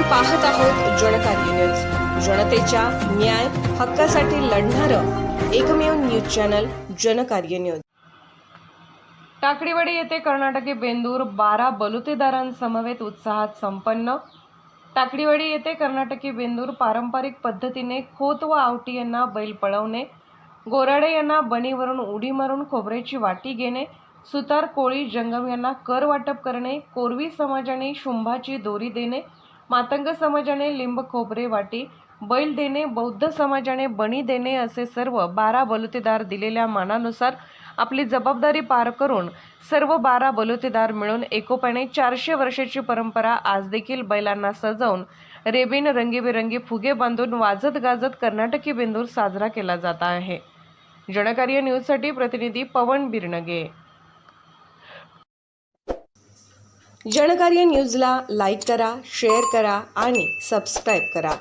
पाहत आहोत जनकार्य न्यूज, जनतेच्या न्याय हक्कासाठी लढणारं एकमेव news channel Janakarya news. Takdiwadi येथे कर्नाटकी बेंदूर 12 बलुतेदारांसमवेत उत्साहात संपन्न। टाकडीवाडी येथे कर्नाटकी बेंदूर पारंपरिक पद्धतीने खोत व आवटी यांना बैल पळवणे, गोराडे यांना बनीवरून उडी मारून खोबऱ्याची वाटी घेणे, सुतार कोळी जंगम यांना कर वाटप करणे, कोरवी समाजाने शुंभाची दोरी देणे, मातंग समाजाने लिंब खोबरे वाटी बैल देणे, बौद्ध समाजाने बनी देणे असे सर्व 12 बलुतेदार दिलेल्या मानानुसार आपली जबाबदारी पार करून सर्व 12 बलुतेदार मिळून एकोप्याने 400 वर्षाची परंपरा आज देखील बैलांना सजवून रेबीन रंगीबेरंगी फुगे बांधून वाजत गाजत कर्नाटकी बेंदूर साजरा केला जात आहे। जनकार्य न्यूजसाठी प्रतिनिधी पवन बिरनगे। जनकार्य न्यूजला लाईक करा, शेअर करा आणि सबस्क्राईब करा।